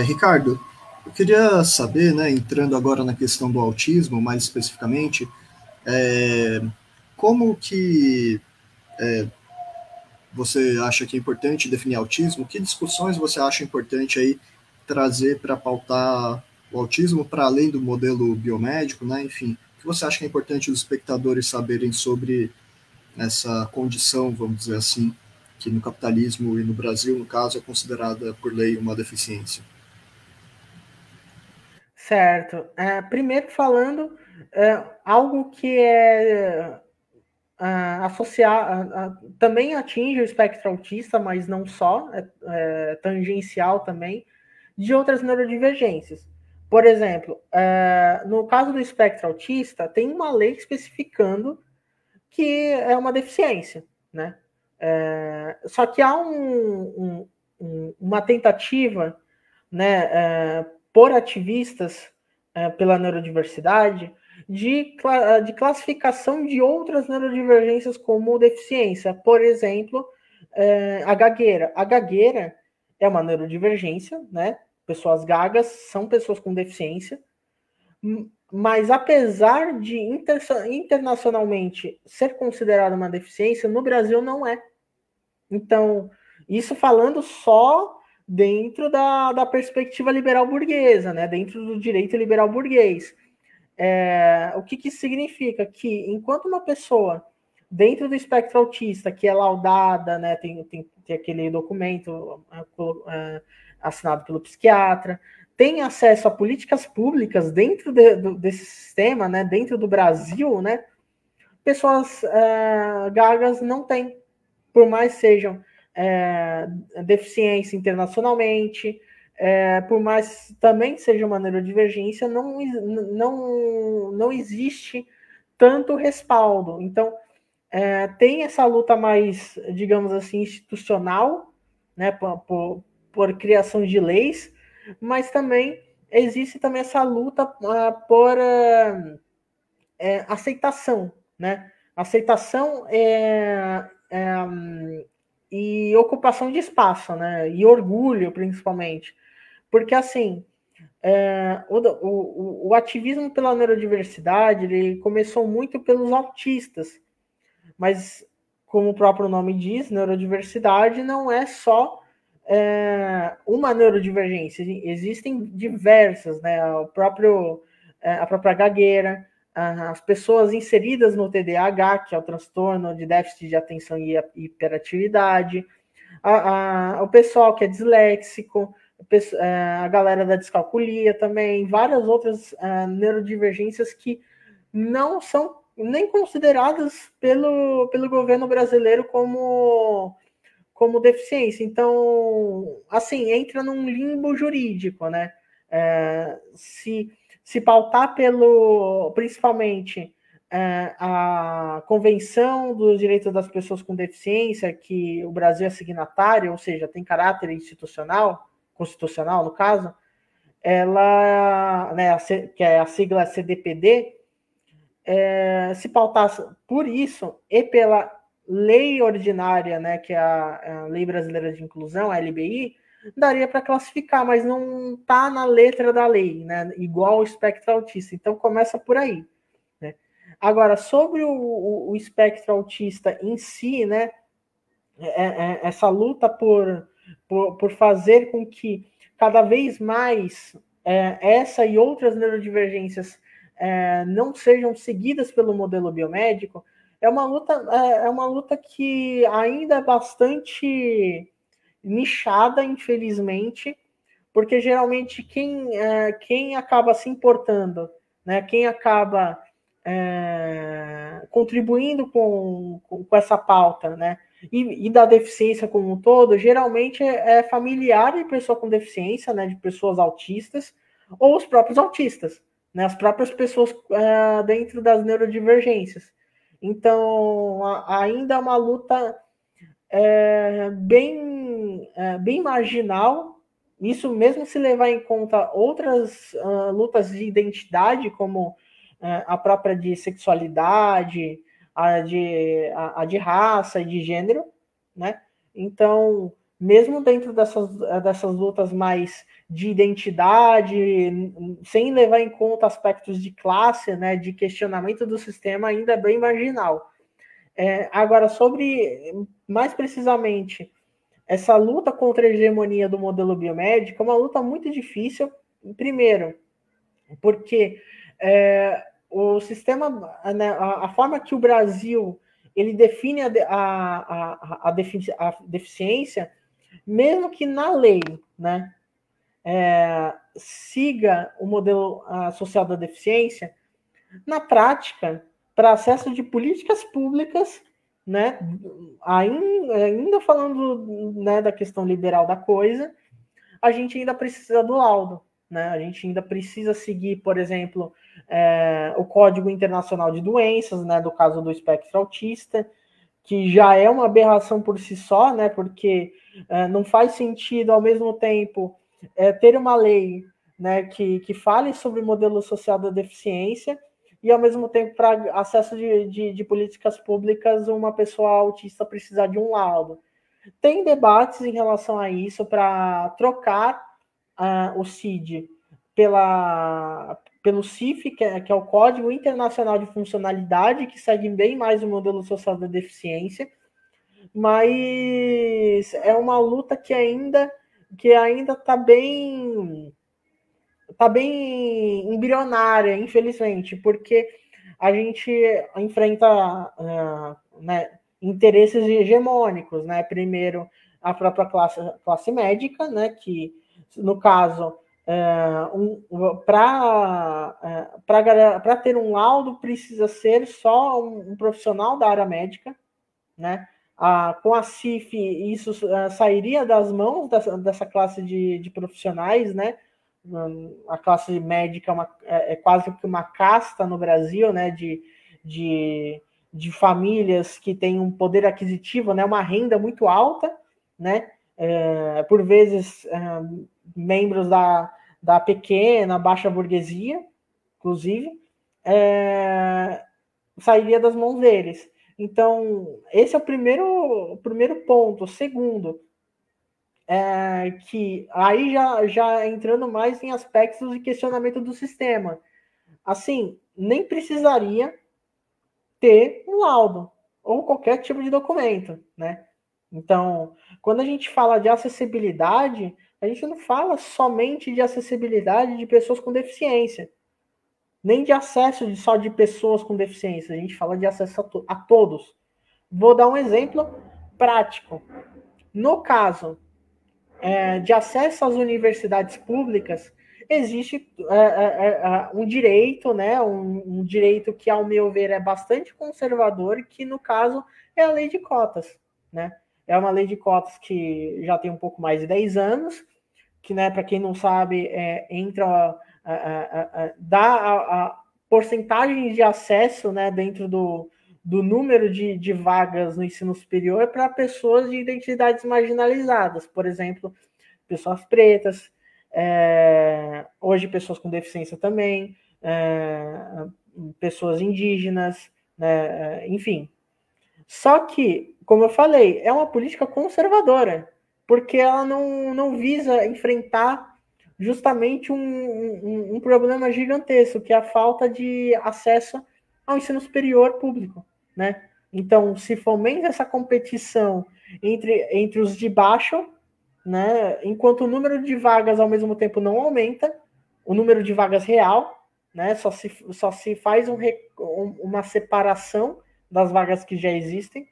Ricardo, eu queria saber, né, entrando agora na questão do autismo, mais especificamente, é, como que você acha que é importante definir autismo? Que discussões você acha importante aí trazer para pautar o autismo para além do modelo biomédico, né? Enfim, o que você acha que é importante os espectadores saberem sobre essa condição, vamos dizer assim, que no capitalismo e no Brasil, no caso, é considerada por lei uma deficiência? Certo. Primeiro falando, algo que é associar, também atinge o espectro autista, mas não só, é tangencial também, de outras neurodivergências. Por exemplo, no caso do espectro autista, tem uma lei especificando que é uma deficiência, né? Só que há uma tentativa, né, por ativistas pela neurodiversidade de classificação de outras neurodivergências como deficiência. Por exemplo, a gagueira. A gagueira é uma neurodivergência, né? Pessoas gagas são pessoas com deficiência, mas apesar de internacionalmente ser considerada uma deficiência, no Brasil não é. Então, isso falando só dentro da perspectiva liberal burguesa, né? Dentro do direito liberal burguês. O que isso significa? Que enquanto uma pessoa dentro do espectro autista, que é laudada, né, tem aquele documento assinado pelo psiquiatra, tem acesso a políticas públicas dentro desse sistema, né, dentro do Brasil, né, pessoas gagas não têm, por mais sejam deficiência internacionalmente, por mais também seja uma neurodivergência, não existe tanto respaldo. Então, tem essa luta mais, digamos assim, institucional, né, por criação de leis, mas também existe também essa luta por aceitação, né? Aceitação e ocupação de espaço, né? E orgulho, principalmente. Porque, assim, o ativismo pela neurodiversidade ele começou muito pelos autistas, mas, como o próprio nome diz, neurodiversidade não é só uma neurodivergência, existem diversas, né? A própria gagueira, as pessoas inseridas no TDAH, que é o transtorno de déficit de atenção e hiperatividade, o pessoal que é disléxico, a galera da descalculia também, várias outras neurodivergências que não são nem consideradas pelo governo brasileiro como deficiência. Então, assim, entra num limbo jurídico, né? Se pautar principalmente, a Convenção dos Direitos das Pessoas com Deficiência, que o Brasil é signatário, ou seja, tem caráter institucional, constitucional no caso, ela, né, que é a sigla CDPD, se pautasse por isso e pela lei ordinária, né, que é a Lei Brasileira de Inclusão, a LBI, daria para classificar, mas não está na letra da lei, né, igual o espectro autista. Então começa por aí. Né? Agora, sobre o espectro autista em si, né, essa luta por fazer com que cada vez mais essa e outras neurodivergências não sejam seguidas pelo modelo biomédico, é uma luta que ainda é bastante nichada, infelizmente, porque geralmente quem acaba se importando, né, quem acaba contribuindo com essa pauta, né, e da deficiência como um todo, geralmente é familiar de pessoa com deficiência, né, de pessoas autistas, ou os próprios autistas, né, as próprias pessoas dentro das neurodivergências. Então, ainda é uma luta bem marginal, isso mesmo se levar em conta outras lutas de identidade, como a própria de sexualidade, a de raça e de gênero, né? Então, mesmo dentro dessas lutas mais de identidade, sem levar em conta aspectos de classe, né, de questionamento do sistema, ainda é bem marginal. Agora, sobre, mais precisamente, essa luta contra a hegemonia do modelo biomédico é uma luta muito difícil, primeiro, porque o sistema, né, a forma que o Brasil ele define a deficiência, mesmo que na lei, né, siga o modelo social da deficiência, na prática, para acesso de políticas públicas, né, ainda falando, né, da questão liberal da coisa, a gente ainda precisa do laudo, né? A gente ainda precisa seguir, por exemplo, o Código Internacional de Doenças, né, do caso do espectro autista, que já é uma aberração por si só, né, porque não faz sentido, ao mesmo tempo, ter uma lei, né, que fale sobre o modelo social da deficiência e, ao mesmo tempo, para acesso de políticas públicas, uma pessoa autista precisar de um laudo. Tem debates em relação a isso para trocar o CID pelo CIF, que é o Código Internacional de Funcionalidade, que segue bem mais o modelo social da deficiência, mas é uma luta que ainda está bem embrionária, infelizmente, porque a gente enfrenta né, interesses hegemônicos, né? Primeiro, a própria classe médica, né? Que, no caso, para ter um laudo precisa ser só um profissional da área médica, né? Com a CIF, isso sairia das mãos dessa classe de profissionais, né? A classe médica é quase que uma casta no Brasil, né? De famílias que têm um poder aquisitivo, né? Uma renda muito alta, né? Por vezes, membros da pequena, baixa burguesia, inclusive, sairia das mãos deles. Então, esse é o primeiro ponto. O segundo, que aí já entrando mais em aspectos de questionamento do sistema. Assim, nem precisaria ter um laudo ou qualquer tipo de documento, né? Então, quando a gente fala de acessibilidade, a gente não fala somente de acessibilidade de pessoas com deficiência, nem de acesso só de pessoas com deficiência, a gente fala de acesso a todos. Vou dar um exemplo prático. No caso de acesso às universidades públicas, existe um direito, né, um direito que, ao meu ver, é bastante conservador, que, no caso, é a lei de cotas, né? É uma lei de cotas que já tem um pouco mais de 10 anos, que, né, para quem não sabe, entra dá a porcentagem de acesso, né, dentro do número de vagas no ensino superior para pessoas de identidades marginalizadas, por exemplo, pessoas pretas, hoje pessoas com deficiência também, pessoas indígenas, né, enfim. Só que, como eu falei, é uma política conservadora, porque ela não visa enfrentar justamente um problema gigantesco, que é a falta de acesso ao ensino superior público, né? Então, se fomenta essa competição entre os de baixo, né? Enquanto o número de vagas ao mesmo tempo não aumenta, o número de vagas real, né? Só se faz uma separação das vagas que já existem,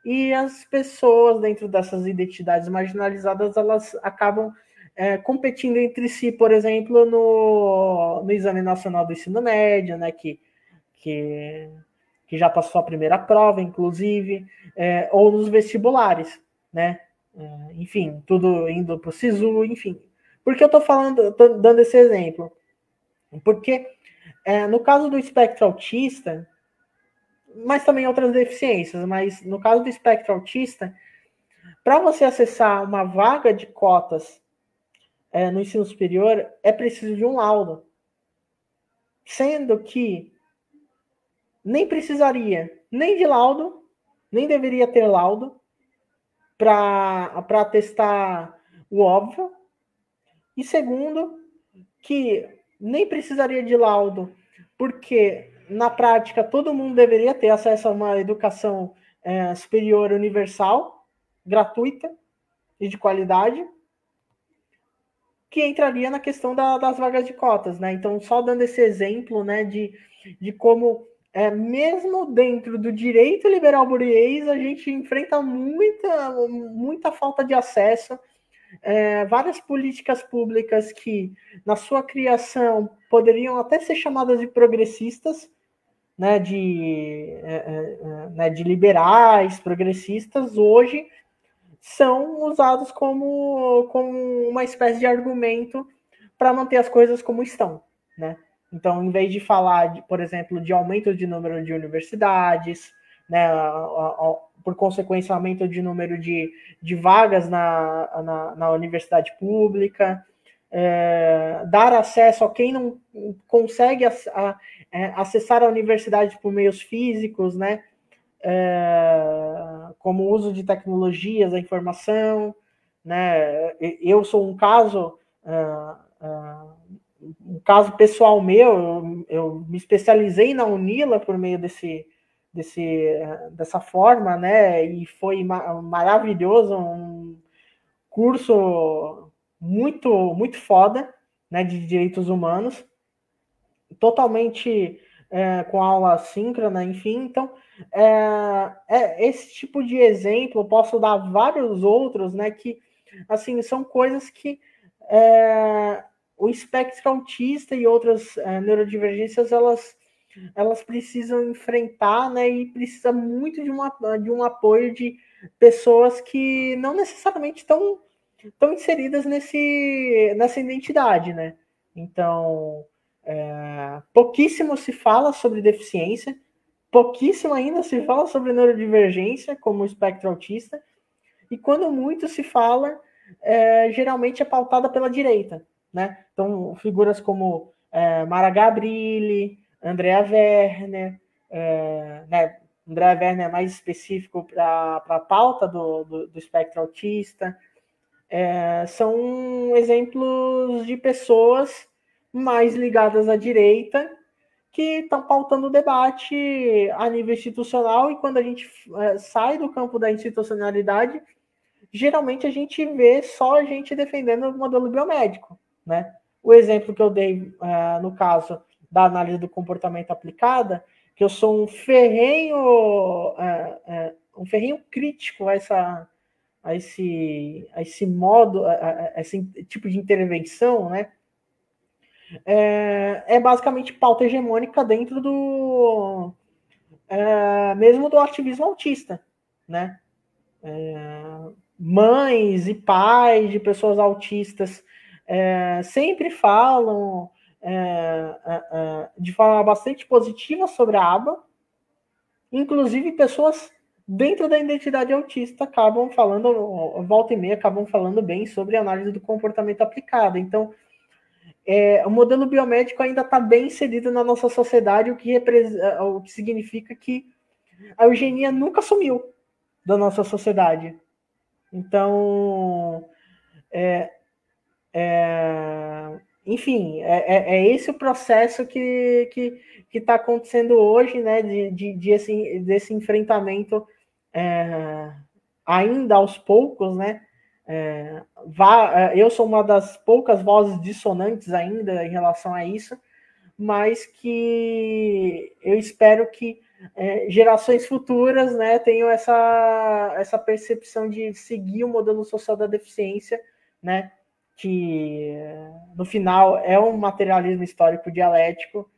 e as pessoas dentro dessas identidades marginalizadas, elas acabam competindo entre si, por exemplo, no Exame Nacional do Ensino Médio, né, que já passou a primeira prova, inclusive, ou nos vestibulares, né? Enfim, tudo indo para o SISU, enfim. Por que eu estou dando esse exemplo? Porque no caso do espectro autista, mas também outras deficiências, mas no caso do espectro autista, para você acessar uma vaga de cotas no ensino superior, é preciso de um laudo. Sendo que nem precisaria nem de laudo, nem deveria ter laudo, para testar o óbvio. E segundo, que nem precisaria de laudo, porque na prática todo mundo deveria ter acesso a uma educação superior universal, gratuita e de qualidade, que entraria na questão das vagas de cotas, né? Então, só dando esse exemplo, né, de como, mesmo dentro do direito liberal burguês, a gente enfrenta muita falta de acesso, várias políticas públicas que, na sua criação, poderiam até ser chamadas de progressistas, né, de liberais, progressistas, hoje são usados como uma espécie de argumento para manter as coisas como estão, né? Então, em vez de falar, por exemplo, de aumento de número de universidades, né, por consequência, aumento de número de vagas na universidade pública, dar acesso a quem não consegue acessar a universidade por meios físicos, né? Como o uso de tecnologias da informação, né? Eu sou um caso pessoal meu, eu me especializei na Unila por meio dessa forma, né? E foi maravilhoso, um curso muito foda, né? De direitos humanos, totalmente com aula síncrona, enfim. Então, esse tipo de exemplo, eu posso dar vários outros, né? Que, assim, são coisas que o espectro autista e outras neurodivergências, elas precisam enfrentar, né? E precisa muito de um apoio de pessoas que não necessariamente estão inseridas nessa identidade, né? Então, pouquíssimo se fala sobre deficiência, pouquíssimo ainda se fala sobre neurodivergência, como o espectro autista, e quando muito se fala, geralmente é pautada pela direita, né? Então, figuras como Mara Gabrilli, Andrea Werner, né? Andrea Werner é mais específico para a pauta do espectro autista, são exemplos de pessoas mais ligadas à direita que estão pautando o debate a nível institucional, e quando a gente sai do campo da institucionalidade, geralmente a gente vê só a gente defendendo o modelo biomédico, né? O exemplo que eu dei no caso da análise do comportamento aplicada, que eu sou um ferrenho crítico a esse modo, a esse tipo de intervenção, né? Basicamente pauta hegemônica dentro mesmo do ativismo autista, né? Mães e pais de pessoas autistas sempre falam de forma bastante positiva sobre a aba, inclusive pessoas dentro da identidade autista acabam falando, volta e meia, acabam falando bem sobre a análise do comportamento aplicado. Então, o modelo biomédico ainda está bem inserido na nossa sociedade, o que significa que a eugenia nunca sumiu da nossa sociedade. Então, enfim, esse o processo que está acontecendo hoje, né, desse enfrentamento ainda aos poucos, né? Eu sou uma das poucas vozes dissonantes ainda em relação a isso, mas que eu espero que gerações futuras, né, tenham essa percepção de seguir o modelo social da deficiência, né, que no final é um materialismo histórico dialético,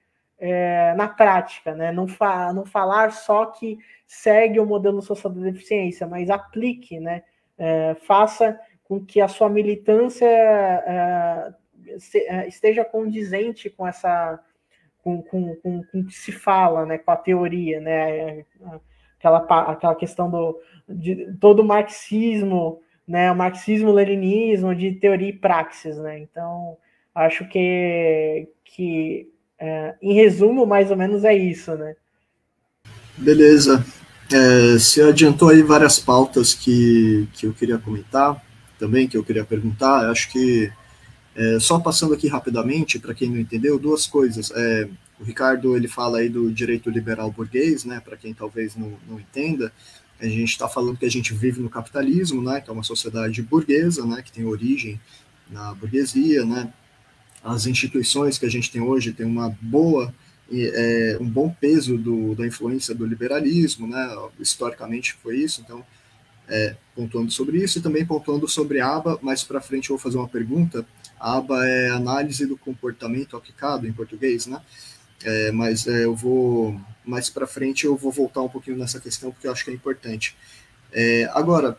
na prática, né, não falar só que segue o modelo social da deficiência, mas aplique, né, faça com que a sua militância esteja condizente com com o que se fala, né, com a teoria, né, aquela questão de todo o marxismo, né, o marxismo-leninismo de teoria e praxis, né. Então, acho que em resumo, mais ou menos é isso, né. Beleza. Você adiantou aí várias pautas que eu queria comentar também, que eu queria perguntar. Acho que, só passando aqui rapidamente, para quem não entendeu, duas coisas. O Ricardo ele fala aí do direito liberal burguês, né? Para quem talvez não entenda, a gente está falando que a gente vive no capitalismo, né? Que é uma sociedade burguesa, né? Que tem origem na burguesia, né? As instituições que a gente tem hoje têm um bom peso da influência do liberalismo, né? Historicamente foi isso, então pontuando sobre isso e também pontuando sobre a aba. Mais para frente eu vou fazer uma pergunta. A aba é análise do comportamento aplicado em português, né? Mas eu vou mais para frente eu vou voltar um pouquinho nessa questão porque eu acho que é importante. Agora,